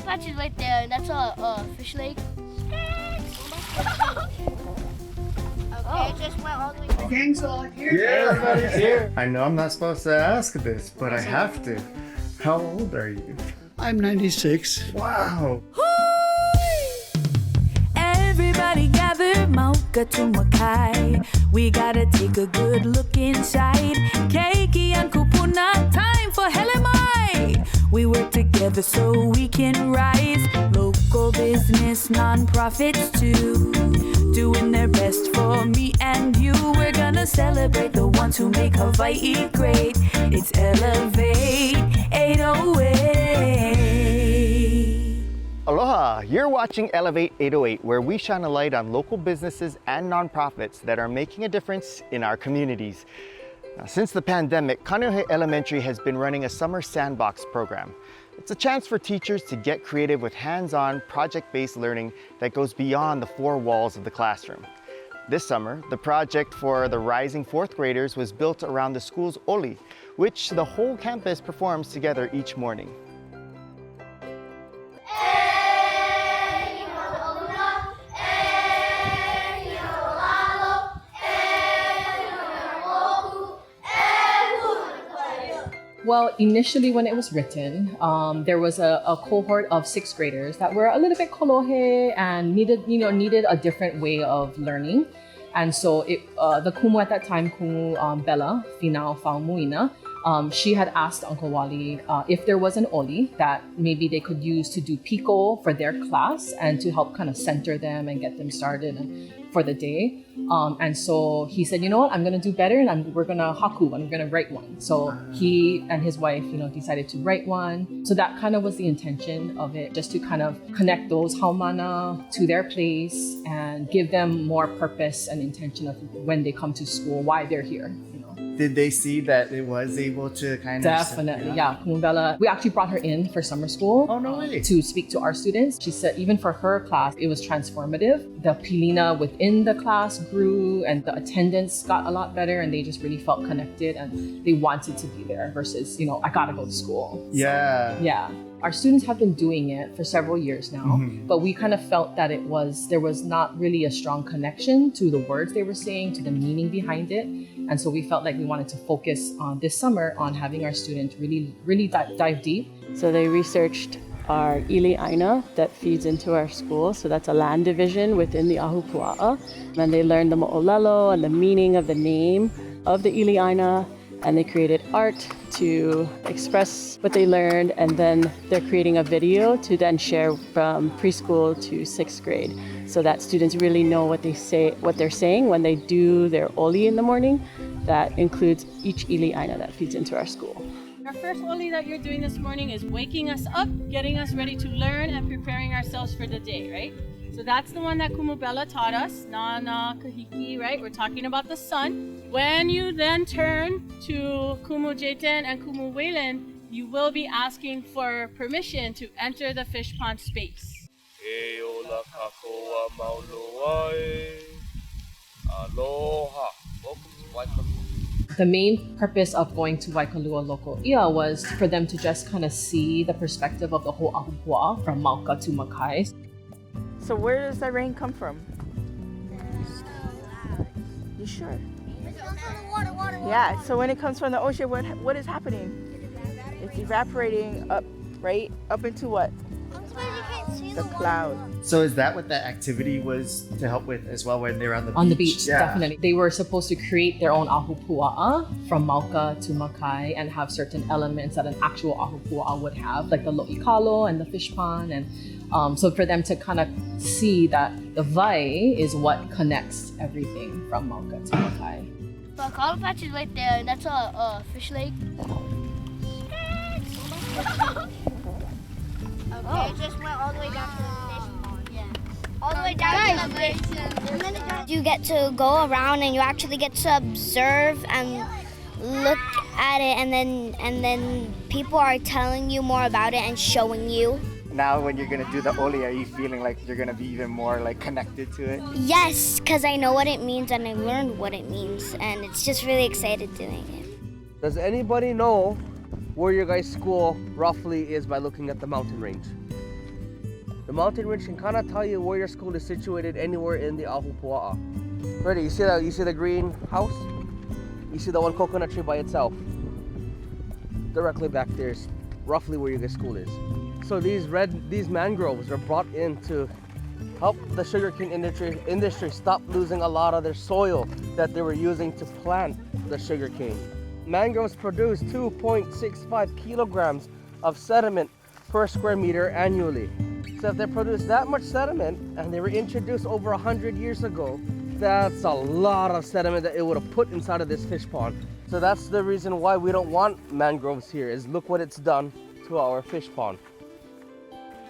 patch is right there, and that's a fish lake. Okay, it just went all the way. The gang's all here. Yeah, everybody's here. I know I'm not supposed to ask this, but I have to. How old are you? I'm 96. Wow. Everybody gather, Mauka to Makai. We gotta take a good look inside. Keiki and kūpuna, time for Helemai. We work together so we can rise. Local business, non-profits too, doing their best for me and you. We're gonna celebrate the ones who make Hawaii great. It's Elevate 808. Aloha! You're watching Elevate 808, where we shine a light on local businesses and nonprofits that are making a difference in our communities. Now, since the pandemic, Kaneohe Elementary has been running a summer Sandbox program. It's a chance for teachers to get creative with hands-on, project-based learning that goes beyond the four walls of the classroom. This summer, the project for the rising fourth graders was built around the school's oli, which the whole campus performs together each morning. Well, initially when it was written, there was a cohort of sixth graders that were a little bit Kaneohe and needed a different way of learning. And so the kumu at that time, kumu Bella, Finau Faumuina, she had asked Uncle Wally if there was an oli that maybe they could use to do piko for their class and to help kind of center them and get them started for the day. And so he said, you know what, I'm going to do better and we're going to haku, I'm going to write one. So he and his wife, decided to write one. So that kind of was the intention of it, just to kind of connect those haumana to their place and give them more purpose and intention of when they come to school, why they're here. Did they see that it was able to kind of... Definitely, yeah. Kumubella, we actually brought her in for summer school. Oh, no way. To speak to our students. She said even for her class, it was transformative. The pilina within the class grew and the attendance got a lot better and they just really felt connected and they wanted to be there versus, I gotta go to school. Yeah. So, yeah. Our students have been doing it for several years now, but we kind of felt that there was not really a strong connection to the words they were saying, to the meaning behind it. And so we felt like we wanted to focus on this summer on having our students really dive deep. So they researched our iliaina that feeds into our school. So that's a land division within the ahupua'a. And they learned the mo'olelo and the meaning of the name of the iliaina. And they created art to express what they learned, and then they're creating a video to then share from preschool to sixth grade, so that students really know what they're saying when they do their oli in the morning. That includes each iliaina that feeds into our school. Our first oli that you're doing this morning is waking us up, getting us ready to learn, and preparing ourselves for the day, right? So that's the one that Kumubella taught us, Nana Kahiki, right? We're talking about the sun. When you then turn to Kumu Jeten and Kumu Welen, you will be asking for permission to enter the fish pond space. Aloha. Welcome to Waikalua. The main purpose of going to Waikalua Loko Iʻa was for them to just kind of see the perspective of the whole ahupua'a from Mauka to Makai. So where does that rain come from? You sure? It comes from the water. Yeah, so when it comes from the ocean, what is happening? It's evaporating up, right? Up into what? The cloud. So is that what that activity was to help with as well when they were on the beach? On the beach, Yeah. definitely. They were supposed to create their own ahupua'a from Mauka to Makai and have certain elements that an actual ahupua'a would have, like the lo'ikalo and the fish pond. And so for them to kind of see that the vai is what connects everything from Mauka to Makai. The Waikalua patch is right there, and that's a fish lake. Okay, it just went all the way down to the fish pond. Yeah. All the way down to the fish. You get to go around and you actually get to observe and look at it, and then people are telling you more about it and showing you. Now when you're going to do the oli, are you feeling like you're going to be even more connected to it? Yes, because I know what it means and I learned what it means, and it's just really excited doing it. Does anybody know where your guys' school roughly is by looking at the mountain range? The mountain range can kind of tell you where your school is situated anywhere in the Ahupua'a. Ready? You see the green house? You see the one coconut tree by itself? Directly back there is roughly where your school is. So these mangroves are brought in to help the sugarcane industry stop losing a lot of their soil that they were using to plant the sugarcane. Mangroves produce 2.65 kilograms of sediment per square meter annually. So if they produce that much sediment and they were introduced over 100 years ago, that's a lot of sediment that it would have put inside of this fish pond. So that's the reason why we don't want mangroves here, is look what it's done to our fish pond.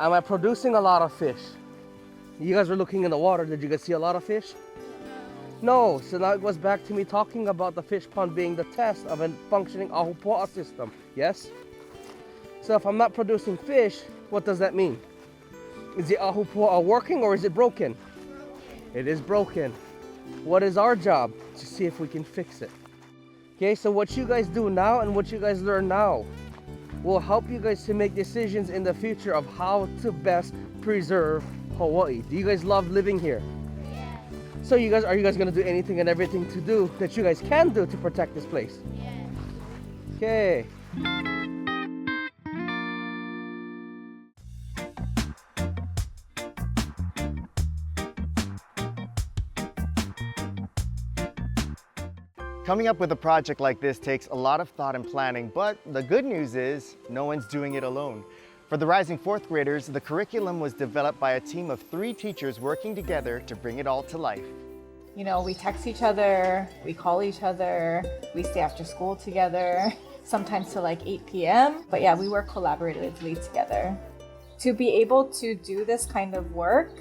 Am I producing a lot of fish? You guys were looking in the water. Did you guys see a lot of fish? No. So now it goes back to me talking about the fish pond being the test of a functioning Ahupua'a system. Yes? So if I'm not producing fish, what does that mean? Is the Ahupua'a working or is it broken? It is broken. What is our job? To see if we can fix it. Okay, so what you guys do now and what you guys learn now will help you guys to make decisions in the future of how to best preserve Hawaii. Do you guys love living here? Yes. So are you guys gonna do anything and everything to do that you guys can do to protect this place? Yes. Okay. Coming up with a project like this takes a lot of thought and planning, but the good news is no one's doing it alone. For the rising fourth graders, the curriculum was developed by a team of 3 teachers working together to bring it all to life. You know, we text each other, we call each other, we stay after school together, sometimes till like 8 p.m. But yeah, we work collaboratively together. To be able to do this kind of work,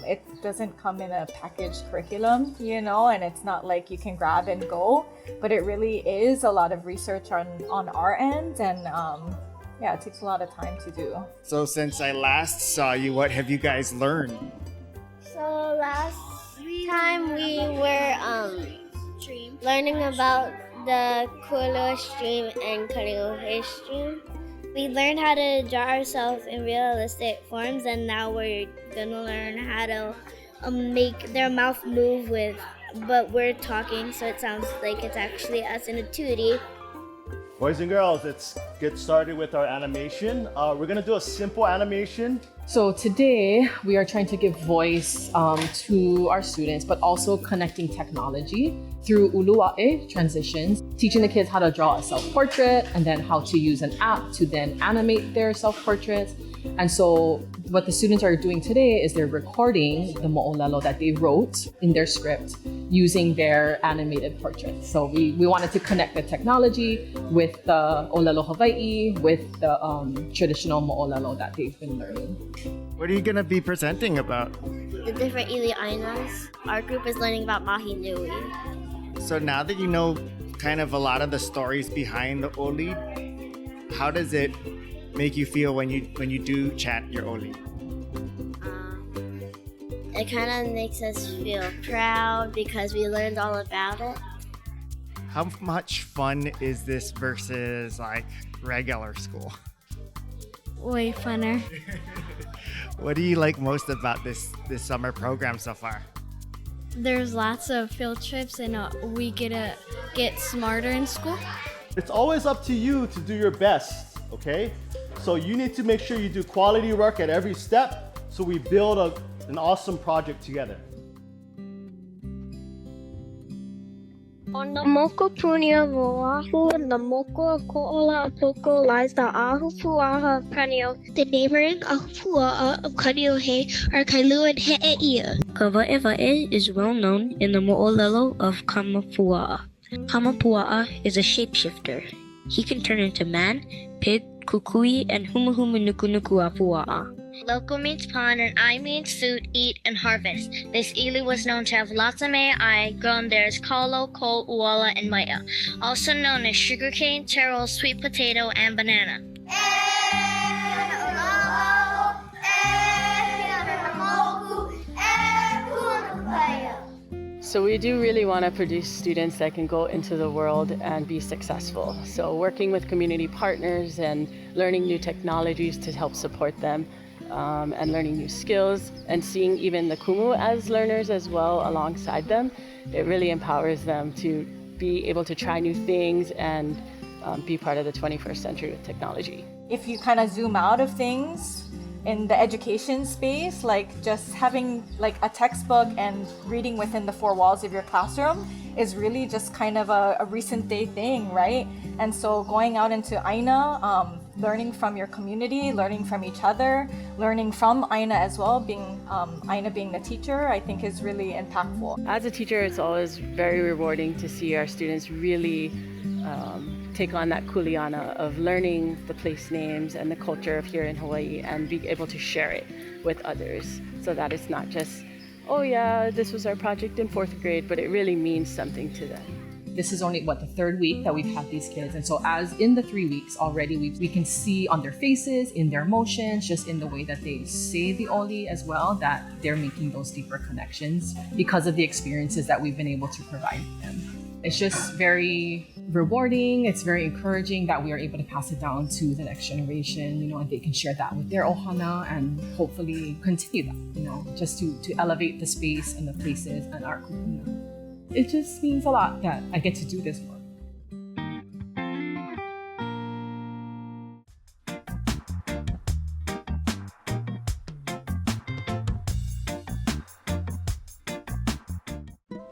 it doesn't come in a packaged curriculum, you know, and it's not like you can grab and go, but it really is a lot of research on our end, and yeah, it takes a lot of time to do. So since I last saw you, what have you guys learned? So last time we were learning about the Kualua stream and Kaneohe stream. We learned how to draw ourselves in realistic forms, and now we're gonna learn how to make their mouth move but we're talking, so it sounds like it's actually us in a 2D. Boys and girls, let's get started with our animation. We're gonna do a simple animation. So today we are trying to give voice to our students, but also connecting technology through ulua'e transitions, teaching the kids how to draw a self-portrait and then how to use an app to then animate their self-portraits. And so what the students are doing today is they're recording the mo'olelo that they wrote in their script using their animated portraits. So we wanted to connect the technology with the olelo Hawaii, with the traditional mo'olelo that they've been learning. What are you going to be presenting about? The different iliainas. Our group is learning about mahi nui. So now that you know kind of a lot of the stories behind the oli, how does it make you feel when you do chant your oli? It kind of makes us feel proud because we learned all about it. How much fun is this versus like regular school? Way funner. What do you like most about this summer program so far? There's lots of field trips and we get to get smarter in school. It's always up to you to do your best, okay? So you need to make sure you do quality work at every step so we build an awesome project together. On the moko punia Oahu and the moko of Ko'ola Apoko lies the Ahupua'a of Kaneohe. The neighboring Ahupua'a of Kaneohe are Kailua and He'eia. Kawaewae is well known in the mo'olelo of Kamapua'a. Kamapua'a is a shapeshifter. He can turn into man, pig, kukui, and humuhumu nukunuku apua'a. Loko means pond and I means suit, eat, and harvest. This ili was known to have lots of me'ai grown there as kalo, kol, uala, and maia, also known as sugarcane, taro, sweet potato, and banana. So we do really want to produce students that can go into the world and be successful. So working with community partners and learning new technologies to help support them and learning new skills and seeing even the kumu as learners as well alongside them. It really empowers them to be able to try new things and be part of the 21st century with technology. If you kind of zoom out of things in the education space, like just having like a textbook and reading within the four walls of your classroom is really just kind of a recent day thing, right? And so going out into Aina, learning from your community, learning from each other, learning from Aina as well, being Aina being the teacher, I think is really impactful. As a teacher, it's always very rewarding to see our students really take on that kuleana of learning the place names and the culture of here in Hawaii and be able to share it with others so that it's not just, oh yeah, this was our project in 4th grade, but it really means something to them. This is only, the third week that we've had these kids. And so as in the 3 weeks already, we can see on their faces, in their motions, just in the way that they say the oli as well, that they're making those deeper connections because of the experiences that we've been able to provide them. It's just very rewarding. It's very encouraging that we are able to pass it down to the next generation, and they can share that with their ohana and hopefully continue that, just to elevate the space and the places and our kūpuna. It just means a lot that I get to do this work.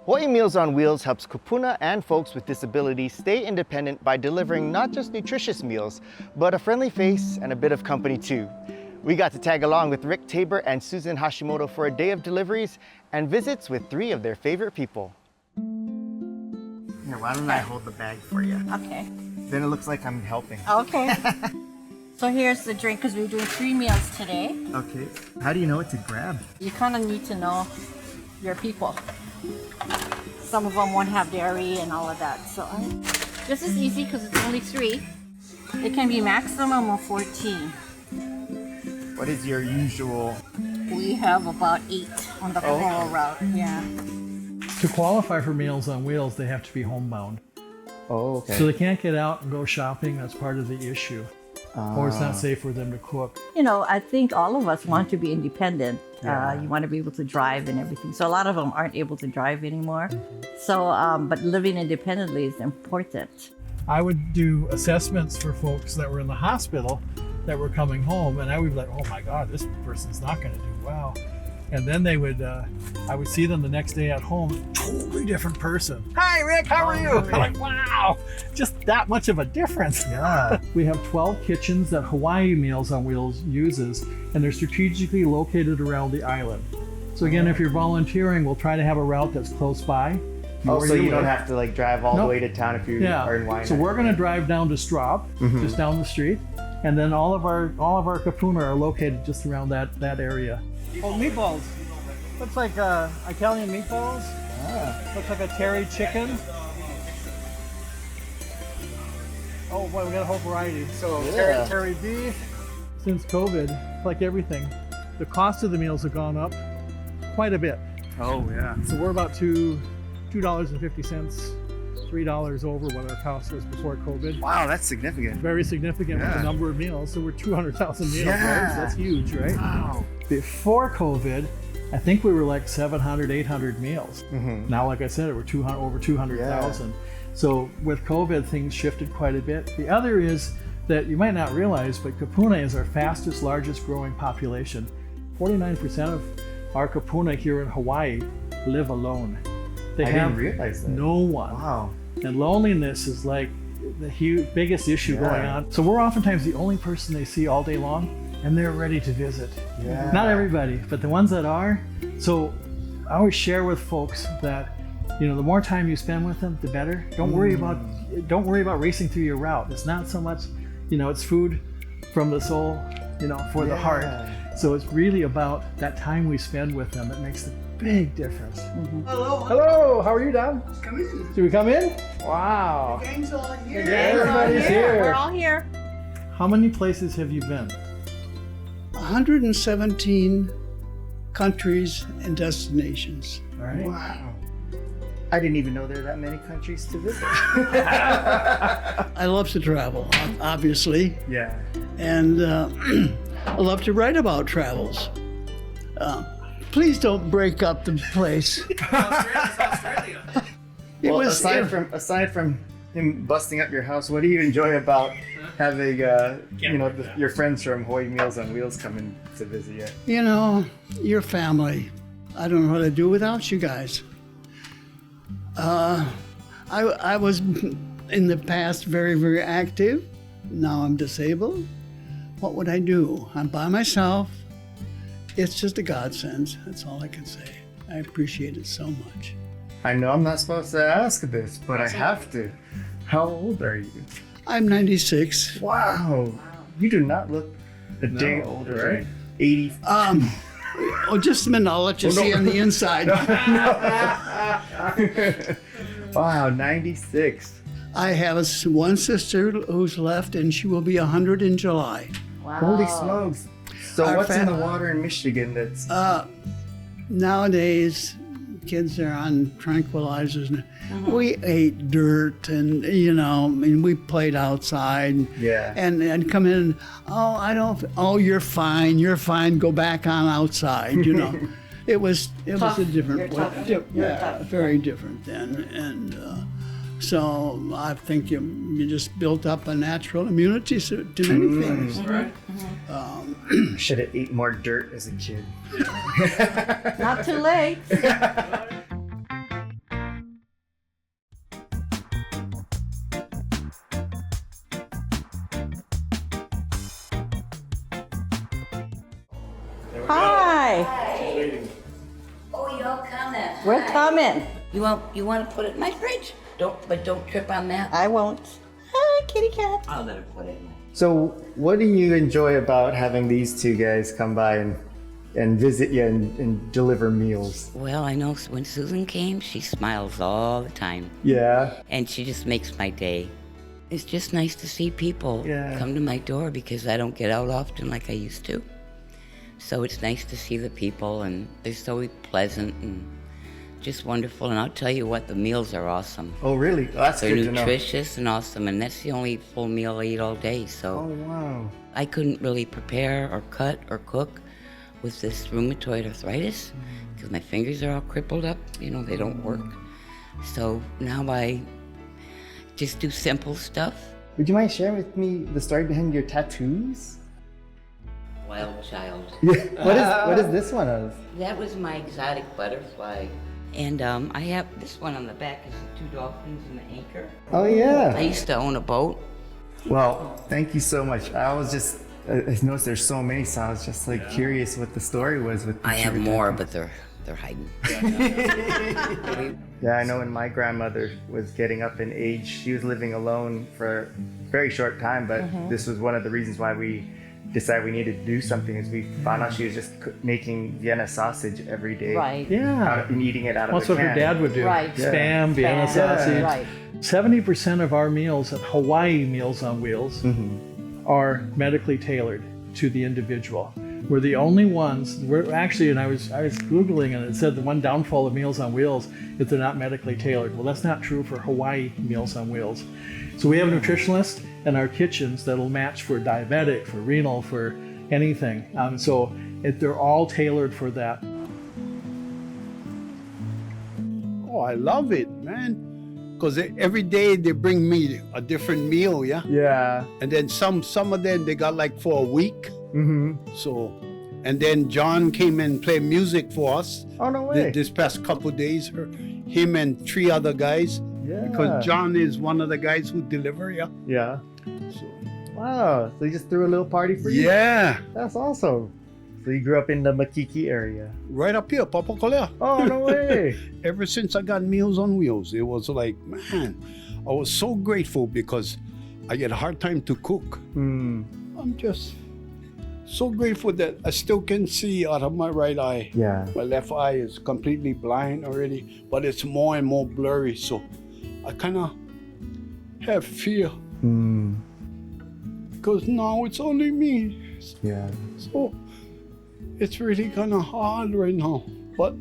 Hawaiʻi Meals on Wheels helps kupuna and folks with disabilities stay independent by delivering not just nutritious meals, but a friendly face and a bit of company too. We got to tag along with Rick Tabor and Susan Hashimoto for a day of deliveries and visits with 3 of their favorite people. Here, why don't I hold the bag for you? Okay. Then it looks like I'm helping. Okay. So here's the drink because we're doing 3 meals today. Okay. How do you know what to grab? You kind of need to know your people. Some of them won't have dairy and all of that. So this is easy because it's only 3. It can be maximum of 14. What is your usual? We have about 8 on the floral route. Yeah. To qualify for Meals on Wheels, they have to be homebound. Oh, okay. So they can't get out and go shopping. That's part of the issue. Or it's not safe for them to cook. I think all of us want to be independent. You want to be able to drive and everything. So a lot of them aren't able to drive anymore. So, but living independently is important. I would do assessments for folks that were in the hospital that were coming home, and I would be like, oh my God, this person's not going to do well. And then they would, I would see them the next day at home, totally different person. Hi, Rick, how are you? I'm like, wow, just that much of a difference. Yeah. We have 12 kitchens that Hawaiʻi Meals on Wheels uses, and they're strategically located around the island. So again, if you're volunteering, we'll try to have a route that's close by. Oh, so you don't have to drive all the way to town if you are in Waiana. So we're going to drive down to Straub, just down the street, and then all of our kūpuna are located just around that area. Oh, meatballs. Looks like Italian meatballs. Looks like a terry chicken. Oh boy, we got a whole variety. So terry beef. Since COVID, like everything, the cost of the meals have gone up quite a bit. Oh yeah. So we're about $2.50, $3 over what our cost was before COVID. Wow, that's significant. Very significant with the number of meals. So we're 200,000 meals, right? So that's huge, right? Wow. Before COVID, I think we were like 700, 800 meals. Now, like I said, we're over 200,000. So with COVID, things shifted quite a bit. The other is that you might not realize, but kūpuna is our fastest, largest growing population. 49% of our kūpuna here in Hawaii live alone. I didn't realize that. No one. Wow. And loneliness is like the biggest issue going on. So we're oftentimes the only person they see all day long, and they're ready to visit. Yeah. Not everybody, but the ones that are. So I always share with folks that, the more time you spend with them, the better. Don't worry about racing through your route. It's not so much, it's food from the soul, for the heart. So it's really about that time we spend with them that makes the big difference. Hello. Hello, how are you, Dad? Come in. Should we come in? Wow. The gang's all here. Everybody's here. We're all here. How many places have you been? 117 countries and destinations. All right. Wow. I didn't even know there are that many countries to visit. I love to travel, obviously. Yeah. And I love to write about travels. Please don't break up the place. Australia. Well, aside from him busting up your house, what do you enjoy about having your friends from Hawaiʻi Meals on Wheels coming to visit you? You know, your family. I don't know what to do without you guys. I was in the past very, very active. Now I'm disabled. What would I do? I'm by myself. It's just a godsend. That's all I can say. I appreciate it so much. I know I'm not supposed to ask this, but I have to. How old are you? I'm 96. Wow. You do not look a day older, right? 80. Oh, just a minute. I'll let you see on the inside. Wow, 96. I have one sister who's left, and she will be 100 in July. Wow. Holy smokes. So what's in the water in Michigan that's... Nowadays, kids are on tranquilizers. We ate dirt and, we played outside. Yeah. And come in, you're fine, go back on outside, It was a different way. Very different then. And so I think you just built up a natural immunity to many things. Right. Should have ate more dirt as a kid. Not too late. Hi. Oh, you're coming. We're coming. You want to put it in my fridge? Don't trip on that. I won't. Hi, kitty cat. I'll let her put it in. So what do you enjoy about having these two guys come by and visit you and deliver meals? Well, I know when Susan came, she smiles all the time. Yeah. And she just makes my day. It's just nice to see people come to my door because I don't get out often like I used to. So it's nice to see the people, and they're so pleasant and just wonderful. And I'll tell you what, the meals are awesome. Oh, really? Oh, that's they're good to know. nutritious and awesome, and that's the only full meal I eat all day. So oh, wow. I couldn't really prepare or cut or cook with this rheumatoid arthritis because my fingers are all crippled up. They don't work. So now I just do simple stuff. Would you mind sharing with me the story behind your tattoos? Wild child. Yeah. What is this one of? That was my exotic butterfly. And I have this one on the back is the 2 dolphins and the anchor. Oh, yeah. I used to own a boat. Well, thank you so much. I noticed there's so many, so I was just curious what the story was with. I have more, but they're hiding. Yeah, I know when my grandmother was getting up in age, she was living alone for a very short time, but this was one of the reasons why we decided we needed to do something is we found out she was just making Vienna sausage every day. Right. Yeah. And eating it out of That's the what can. her dad would do. Right. Spam, Vienna sausage. Right. 70% of our meals at Hawaiʻi Meals on Wheels are medically tailored to the individual. We're the only ones, and I was Googling and it said the one downfall of Meals on Wheels is they're not medically tailored. Well, that's not true for Hawaiʻi Meals on Wheels. So we have a nutritionist in our kitchens that'll match for diabetic, for renal, for anything. They're all tailored for that. Oh, I love it, man. Because every day they bring me a different meal, yeah? Yeah. And then some of them they got for a week. So, and then John came and played music for us. Oh, no way. This past couple days, him and 3 other guys. Yeah. Because John is one of the guys who deliver, yeah? Yeah. So. Wow. So he just threw a little party for you? Yeah. That's awesome. So you grew up in the Makiki area? Right up here, Papakolea. Oh, no way. Ever since I got Meals on Wheels, it was man, I was so grateful because I get a hard time to cook. I'm just so grateful that I still can see out of my right eye. Yeah. My left eye is completely blind already, but it's more and more blurry, so I kind of have fear. Because now it's only me. Yeah. So it's really kind of hard right now. But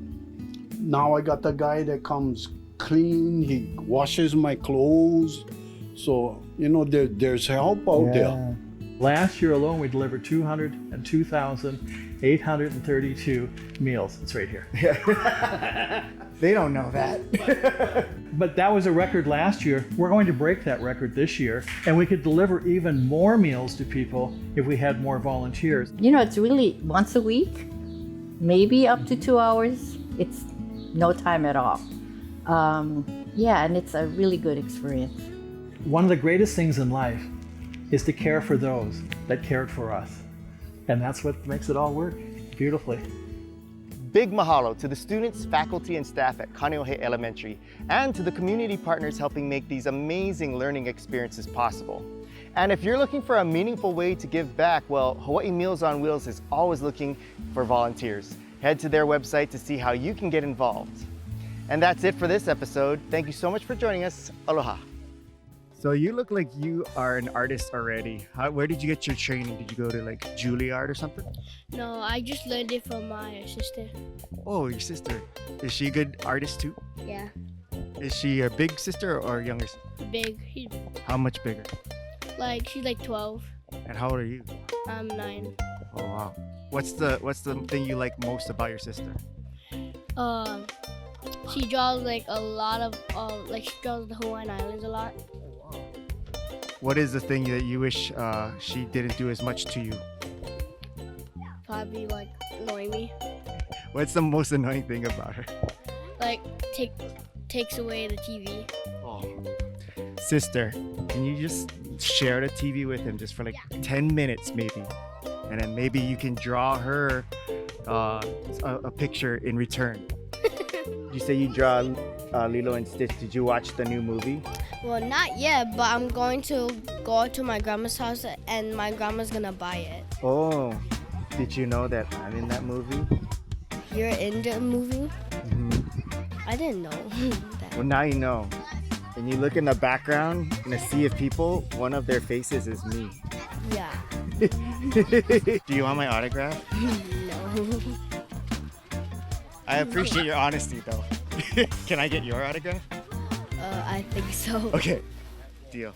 now I got the guy that comes clean, he washes my clothes. So, there's help out there. Last year alone, we delivered 202,832 meals. It's right here. They don't know that. But that was a record last year. We're going to break that record this year, and we could deliver even more meals to people if we had more volunteers. You know, it's really once a week, maybe up to 2 hours. It's no time at all. Yeah, and it's a really good experience. One of the greatest things in life is to care for those that cared for us. And that's what makes it all work beautifully. Big mahalo to the students, faculty, and staff at Kaneohe Elementary, and to the community partners helping make these amazing learning experiences possible. And if you're looking for a meaningful way to give back, well, Hawaiʻi Meals on Wheels is always looking for volunteers. Head to their website to see how you can get involved. And that's it for this episode. Thank you so much for joining us. Aloha. So you look like you are an artist already. Where did you get your training? Did you go to like Juilliard or something? No, I just learned it from my sister. Oh, your sister. Is she a good artist too? Yeah, Is she a big sister or a younger sister? big. How much bigger? She's like 12. And how old are you? I'm 9. Oh wow. What's the thing you like most about your sister? She draws like a lot of she draws the Hawaiian Islands a lot. What is the thing that you wish she didn't do as much to you? Probably like annoying me. What's the most annoying thing about her? Like takes away the TV. Oh. Sister, can you just share the TV with him just for like 10 minutes maybe? And then maybe you can draw her a picture in return. You say you draw Lilo and Stitch. Did you watch the new movie? Well, not yet, but I'm going to go to my grandma's house and my grandma's gonna buy it. Oh, did you know that I'm in that movie? You're in the movie? Mm-hmm. I didn't know that. Well, now you know. And you look in the background in a sea of people, one of their faces is me. Yeah. Do you want my autograph? No. I appreciate your honesty though. Can I get your autograph? I think so. Okay, deal.